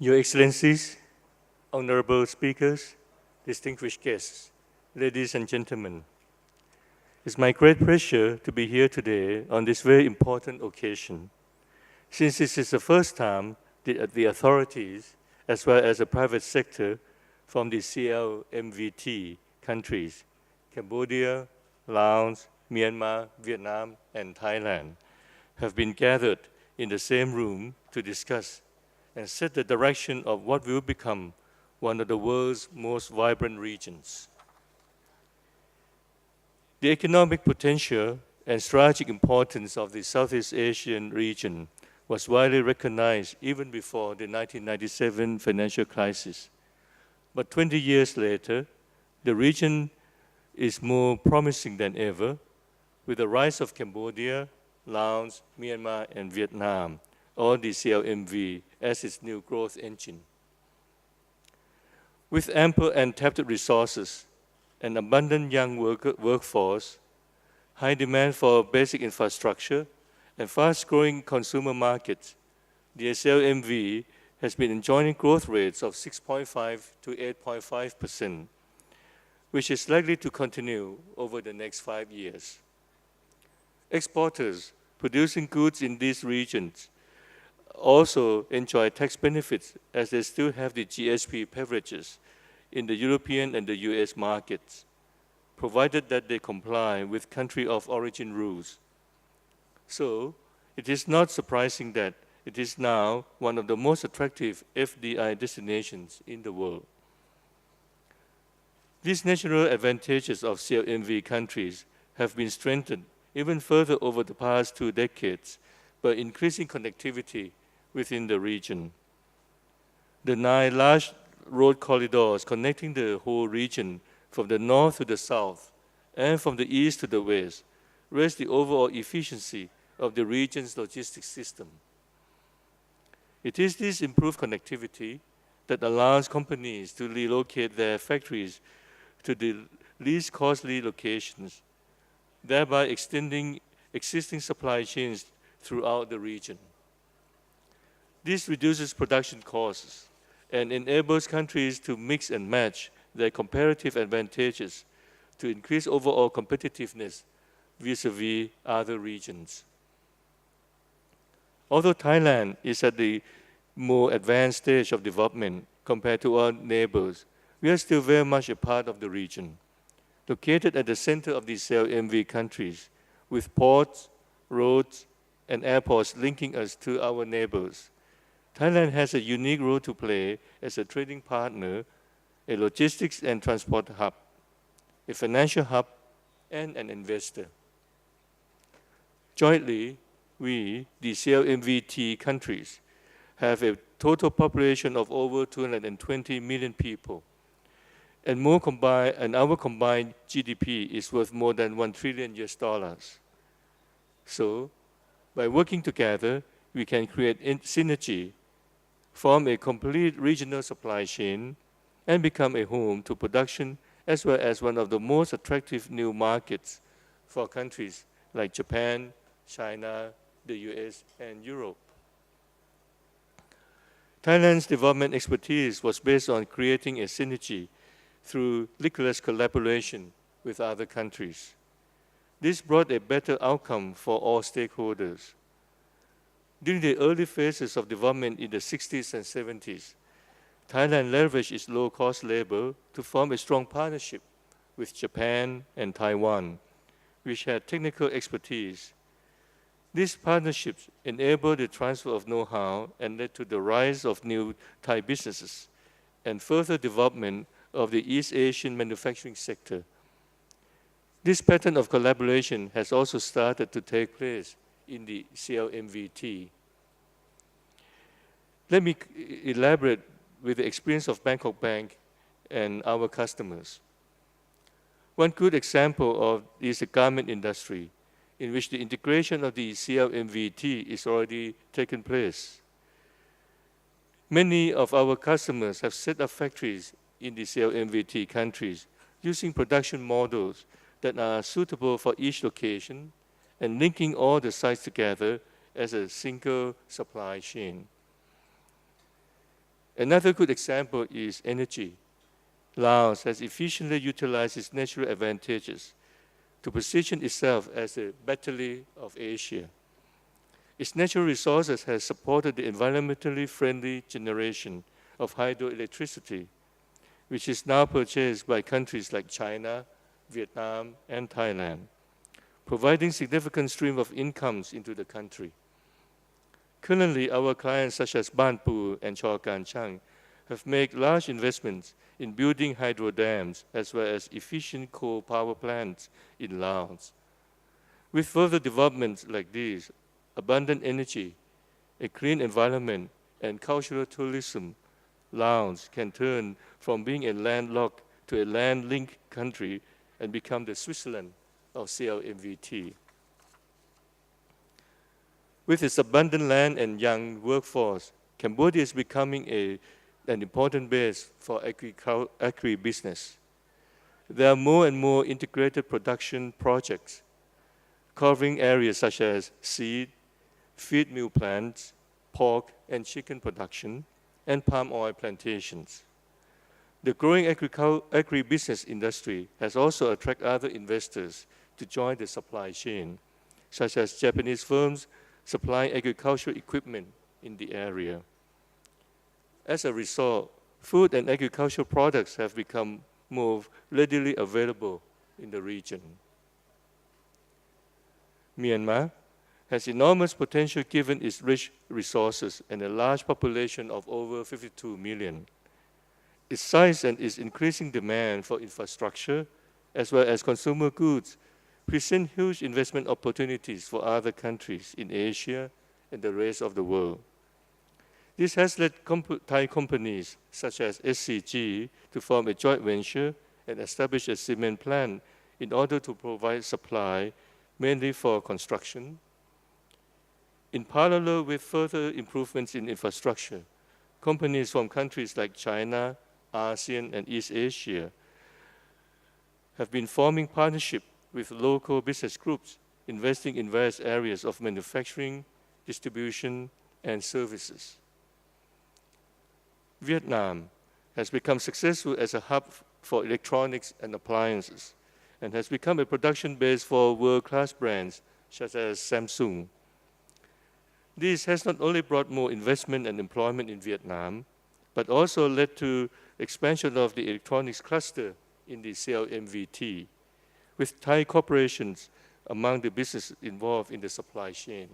Your Excellencies, honorable speakers, distinguished guests, ladies and gentlemen, it's my great pleasure to be here today on this very important occasion. Since this is the first time the authorities, as well as the private sector from the CLMVT countries, Cambodia, Laos, Myanmar, Vietnam, and Thailand, have been gathered in the same room to discuss and set the direction of what will become one of the world's most vibrant regions. The economic potential and strategic importance of the Southeast Asian region was widely recognized even before the 1997 financial crisis. But 20 years later, the region is more promising than ever, with the rise of Cambodia, Laos, Myanmar, and Vietnam, or the CLMV, as its new growth engine. With ample and tapped resources, an abundant young workforce, high demand for basic infrastructure, and fast-growing consumer markets, the CLMV has been enjoying growth rates of 6.5 to 8.5%, which is likely to continue over the next 5 years. Exporters producing goods in these regions also enjoy tax benefits as they still have the GSP privileges in the European and the US markets, provided that they comply with country of origin rules. So, it is not surprising that it is now one of the most attractive FDI destinations in the world. These natural advantages of CLMV countries have been strengthened even further over the past 2 decades by increasing connectivity within the region. The 9 large road corridors connecting the whole region from the north to the south and from the east to the west raise the overall efficiency of the region's logistics system. It is this improved connectivity that allows companies to relocate their factories to the least costly locations, thereby extending existing supply chains throughout the region. This reduces production costs and enables countries to mix and match their comparative advantages to increase overall competitiveness vis-à-vis other regions. Although Thailand is at the more advanced stage of development compared to our neighbors, we are still very much a part of the region. Located at the center of these CLMV countries, with ports, roads, and airports linking us to our neighbors, Thailand has a unique role to play as a trading partner, a logistics and transport hub, a financial hub, and an investor. Jointly, we, the CLMVT countries, have a total population of over 220 million people, and our combined GDP is worth more than $1 trillion. So, by working together, we can create synergy, form a complete regional supply chain, and become a home to production as well as one of the most attractive new markets for countries like Japan, China, the US, and Europe. Thailand's development expertise was based on creating a synergy through rigorous collaboration with other countries. This brought a better outcome for all stakeholders. During the early phases of development in the 60s and 70s, Thailand leveraged its low-cost labor to form a strong partnership with Japan and Taiwan, which had technical expertise. These partnerships enabled the transfer of know-how and led to the rise of new Thai businesses and further development of the East Asian manufacturing sector. This pattern of collaboration has also started to take place in the CLMVT. Let me elaborate with the experience of Bangkok Bank and our customers. One good example is the garment industry, in which the integration of the CLMVT is already taken place. Many of our customers have set up factories in the CLMVT countries using production models that are suitable for each location and linking all the sites together as a single supply chain. Another good example is energy. Laos has efficiently utilized its natural advantages to position itself as a battery of Asia. Its natural resources have supported the environmentally friendly generation of hydroelectricity, which is now purchased by countries like China, Vietnam, and Thailand, providing significant stream of incomes into the country. Currently, our clients such as Ban Pu and Chor Kan Chang have made large investments in building hydro dams as well as efficient coal power plants in Laos. With further developments like these, abundant energy, a clean environment, and cultural tourism, Laos can turn from being a landlocked to a land-linked country and become the Switzerland of CLMVT. With its abundant land and young workforce, Cambodia is becoming an important base for agribusiness. There are more and more integrated production projects covering areas such as seed, feed mill plants, pork and chicken production, and palm oil plantations. The growing agribusiness industry has also attracted other investors to join the supply chain, such as Japanese firms supplying agricultural equipment in the area. As a result, food and agricultural products have become more readily available in the region. Myanmar has enormous potential given its rich resources and a large population of over 52 million. Its size and its increasing demand for infrastructure, as well as consumer goods, present huge investment opportunities for other countries in Asia and the rest of the world. This has led Thai companies such as SCG to form a joint venture and establish a cement plant in order to provide supply mainly for construction. In parallel with further improvements in infrastructure, companies from countries like China, ASEAN, and East Asia have been forming partnerships with local business groups, investing in various areas of manufacturing, distribution, and services. Vietnam has become successful as a hub for electronics and appliances and has become a production base for world-class brands such as Samsung. This has not only brought more investment and employment in Vietnam, but also led to expansion of the electronics cluster in the CLMVT, with Thai corporations among the businesses involved in the supply chain.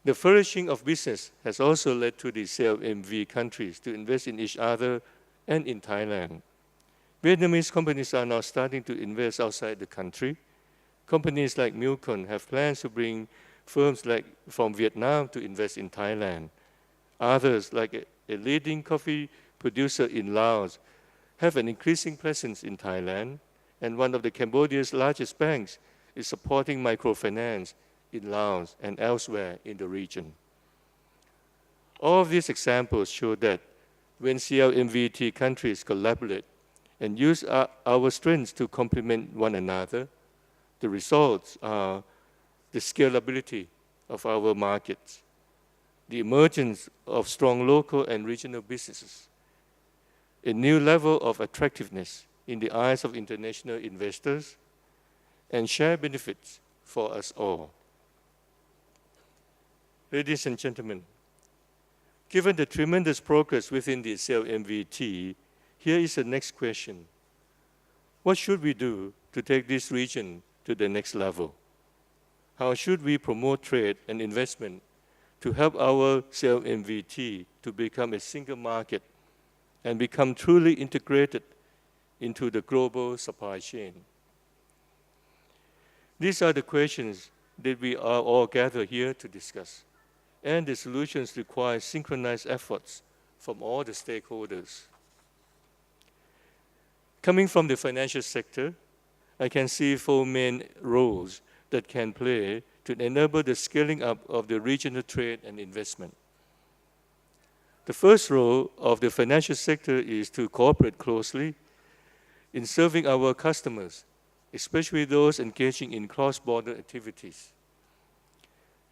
The flourishing of business has also led to the CLMV countries to invest in each other and in Thailand. Vietnamese companies are now starting to invest outside the country. Companies like Milcon have plans to bring firms from Vietnam to invest in Thailand. Others, like a leading coffee producer in Laos, have an increasing presence in Thailand, and one of Cambodia's largest banks is supporting microfinance in Laos and elsewhere in the region. All of these examples show that when CLMVT countries collaborate and use our strengths to complement one another, the results are the scalability of our markets, the emergence of strong local and regional businesses, a new level of attractiveness in the eyes of international investors, and shared benefits for us all. Ladies and gentlemen, given the tremendous progress within the CLMVT, here is the next question. What should we do to take this region to the next level? How should we promote trade and investment to help our CLMVT to become a single market and become truly integrated into the global supply chain? These are the questions that we are all gathered here to discuss, and the solutions require synchronized efforts from all the stakeholders. Coming from the financial sector, I can see four main roles that can play to enable the scaling up of the regional trade and investment. The first role of the financial sector is to cooperate closely in serving our customers, especially those engaging in cross-border activities.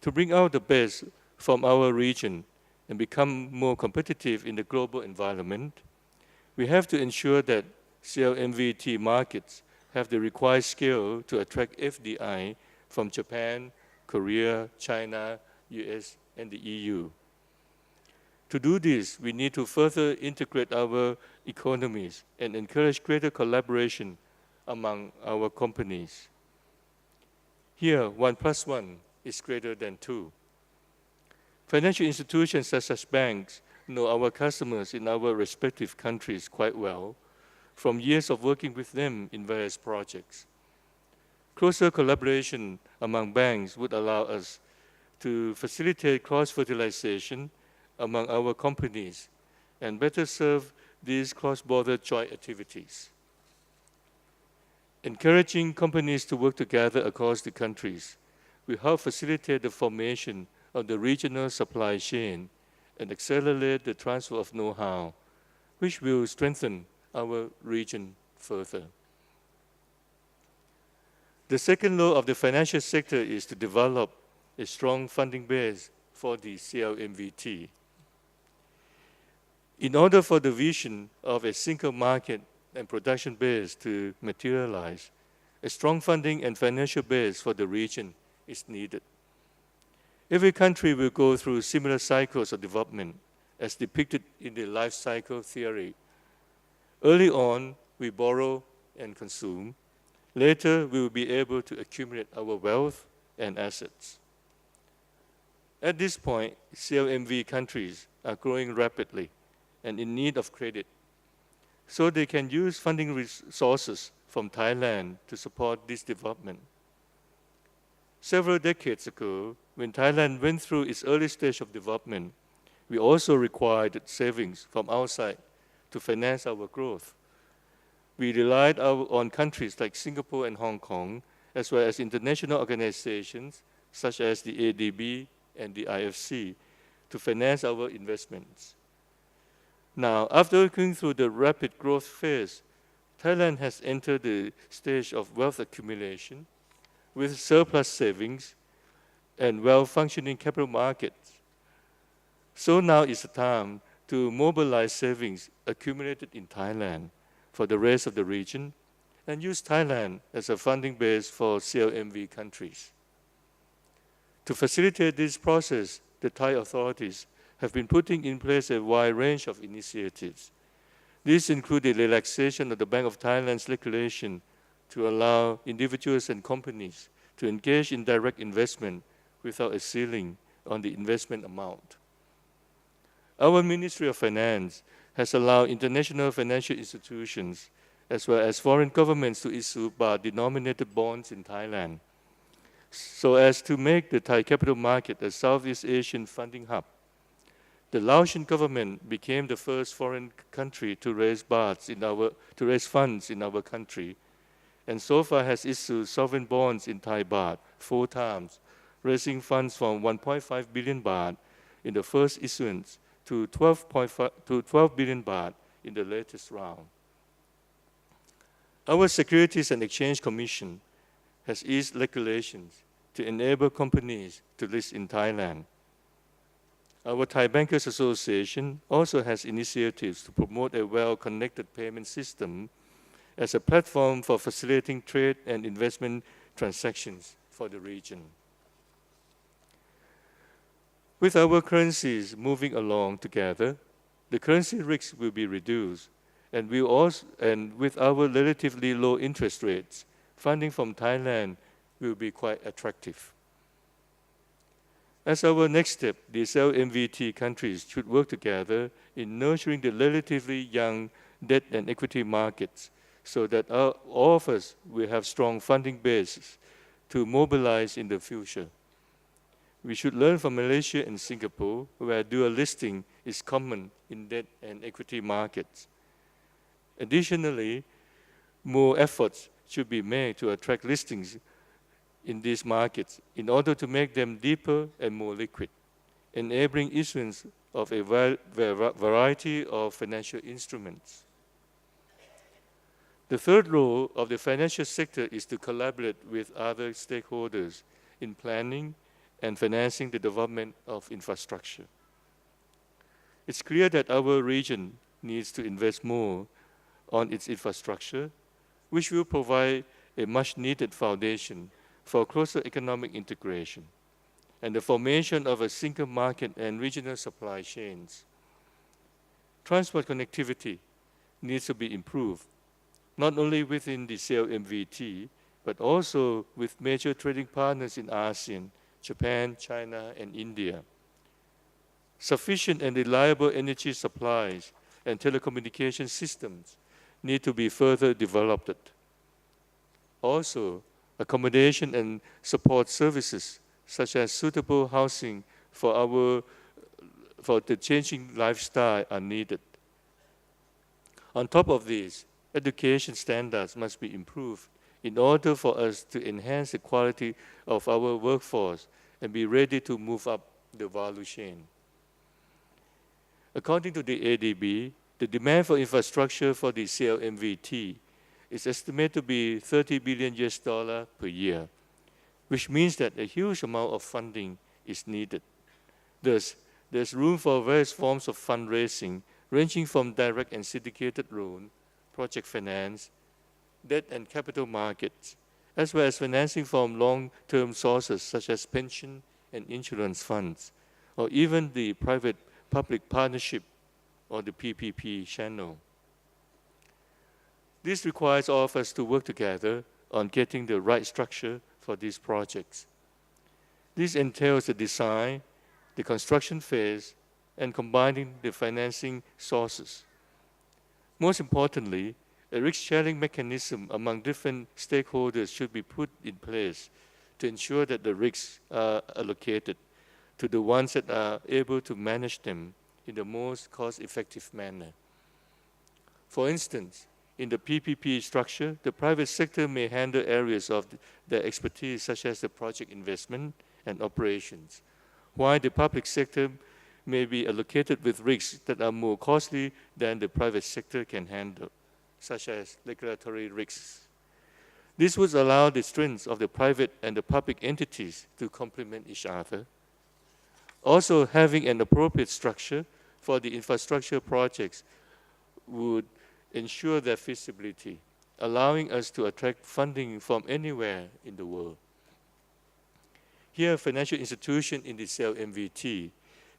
To bring out the best from our region, and become more competitive in the global environment, we have to ensure that CLMVT markets have the required scale to attract FDI from Japan, Korea, China, US, and the EU. To do this, we need to further integrate our economies and encourage greater collaboration among our companies. Here, 1 + 1 is greater than 2. Financial institutions such as banks know our customers in our respective countries quite well from years of working with them in various projects. Closer collaboration among banks would allow us to facilitate cross-fertilization among our companies and better serve these cross-border joint activities. Encouraging companies to work together across the countries will help facilitate the formation of the regional supply chain and accelerate the transfer of know-how, which will strengthen our region further. The second law of the financial sector is to develop a strong funding base for the CLMVT. In order for the vision of a single market and production base to materialize, a strong funding and financial base for the region is needed. Every country will go through similar cycles of development as depicted in the life cycle theory. Early on, we borrow and consume. Later, we will be able to accumulate our wealth and assets. At this point, CLMV countries are growing rapidly and in need of credit, so they can use funding resources from Thailand to support this development. Several decades ago, when Thailand went through its early stage of development, we also required savings from outside to finance our growth. We relied on countries like Singapore and Hong Kong, as well as international organizations such as the ADB and the IFC, to finance our investments. Now, after going through the rapid growth phase, Thailand has entered the stage of wealth accumulation with surplus savings and well-functioning capital markets. So now is the time to mobilize savings accumulated in Thailand for the rest of the region and use Thailand as a funding base for CLMV countries. To facilitate this process, the Thai authorities have been putting in place a wide range of initiatives. These include the relaxation of the Bank of Thailand's regulation to allow individuals and companies to engage in direct investment without a ceiling on the investment amount. Our Ministry of Finance has allowed international financial institutions as well as foreign governments to issue baht-denominated bonds in Thailand, so as to make the Thai capital market a Southeast Asian funding hub. The Laotian government became the first foreign country to raise funds in our country, and so far has issued sovereign bonds in Thai baht 4 times, raising funds from 1.5 billion baht in the first issuance to 12 billion baht in the latest round. Our Securities and Exchange Commission has eased regulations to enable companies to list in Thailand. Our Thai Bankers Association also has initiatives to promote a well-connected payment system as a platform for facilitating trade and investment transactions for the region. With our currencies moving along together, the currency risks will be reduced, and with our relatively low interest rates, funding from Thailand will be quite attractive. As our next step, the CLMVT countries should work together in nurturing the relatively young debt and equity markets so that all of us will have strong funding bases to mobilize in the future. We should learn from Malaysia and Singapore, where dual listing is common in debt and equity markets. Additionally, more efforts should be made to attract listings in these markets in order to make them deeper and more liquid, enabling issuance of a variety of financial instruments. The third role of the financial sector is to collaborate with other stakeholders in planning and financing the development of infrastructure. It's clear that our region needs to invest more on its infrastructure, which will provide a much-needed foundation for closer economic integration and the formation of a single market and regional supply chains. Transport connectivity needs to be improved, not only within the CLMVT, but also with major trading partners in ASEAN, Japan, China, and India. Sufficient and reliable energy supplies and telecommunication systems need to be further developed. Also, accommodation and support services, such as suitable housing for the changing lifestyle, are needed. On top of this, education standards must be improved in order for us to enhance the quality of our workforce and be ready to move up the value chain. According to the ADB, the demand for infrastructure for the CLMVT is estimated to be $30 billion per year, which means that a huge amount of funding is needed. Thus, there's room for various forms of fundraising, ranging from direct and syndicated loan, project finance, debt and capital markets, as well as financing from long-term sources such as pension and insurance funds, or even the private-public partnership or the PPP channel. This requires all of us to work together on getting the right structure for these projects. This entails the design, the construction phase, and combining the financing sources. Most importantly, a risk-sharing mechanism among different stakeholders should be put in place to ensure that the risks are allocated to the ones that are able to manage them in the most cost-effective manner. For instance, in the PPP structure, the private sector may handle areas of their expertise, such as the project investment and operations, while the public sector may be allocated with risks that are more costly than the private sector can handle, such as regulatory risks. This would allow the strengths of the private and the public entities to complement each other. Also, having an appropriate structure for the infrastructure projects would ensure their feasibility, allowing us to attract funding from anywhere in the world. Here, financial institutions in the CLMVT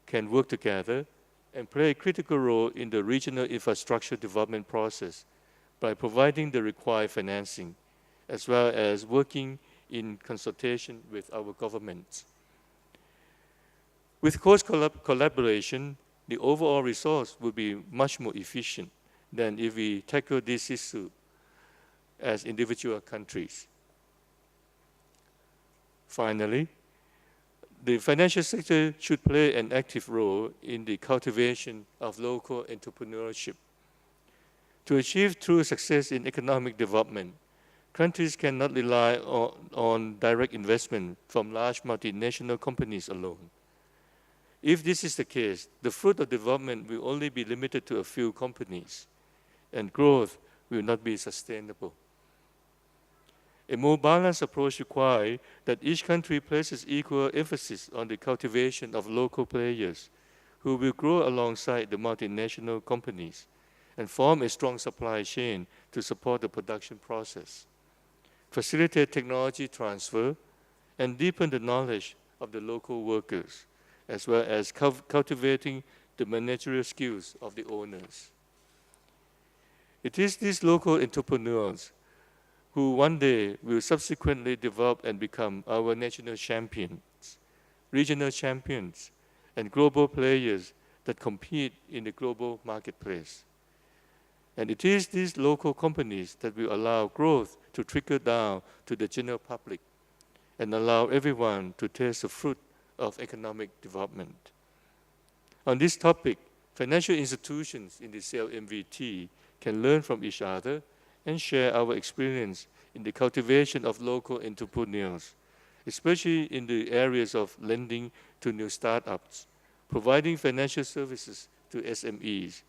can work together and play a critical role in the regional infrastructure development process by providing the required financing, as well as working in consultation with our governments. With close collaboration, the overall resource will be much more efficient than if we tackle this issue as individual countries. Finally, the financial sector should play an active role in the cultivation of local entrepreneurship. To achieve true success in economic development, countries cannot rely on direct investment from large multinational companies alone. If this is the case, the fruit of development will only be limited to a few companies, and growth will not be sustainable. A more balanced approach requires that each country places equal emphasis on the cultivation of local players who will grow alongside the multinational companies and form a strong supply chain to support the production process, facilitate technology transfer, and deepen the knowledge of the local workers, as well as cultivating the managerial skills of the owners. It is these local entrepreneurs who one day will subsequently develop and become our national champions, regional champions, and global players that compete in the global marketplace. And it is these local companies that will allow growth to trickle down to the general public and allow everyone to taste the fruit of economic development. On this topic, financial institutions in the CLMVT can learn from each other and share our experience in the cultivation of local entrepreneurs, especially in the areas of lending to new startups, providing financial services to SMEs,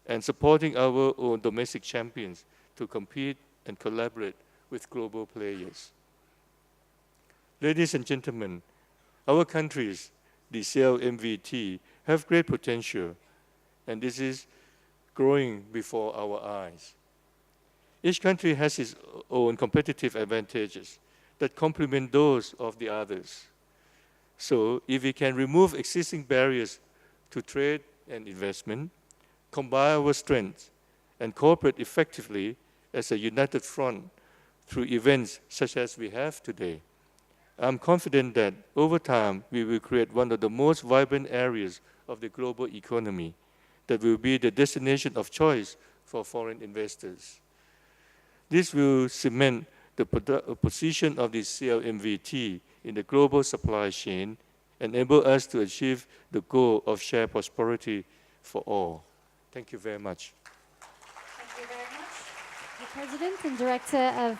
and supporting our own domestic champions to compete and collaborate with global players. Ladies and gentlemen, our countries, the CLMVT, have great potential, and this is growing before our eyes. Each country has its own competitive advantages that complement those of the others. So if we can remove existing barriers to trade and investment, combine our strengths, and cooperate effectively as a united front through events such as we have today, I'm confident that over time we will create one of the most vibrant areas of the global economy that will be the destination of choice for foreign investors. This will cement the position of the CLMVT in the global supply chain, enable us to achieve the goal of shared prosperity for all. Thank you very much. Thank you very much. The President and Director of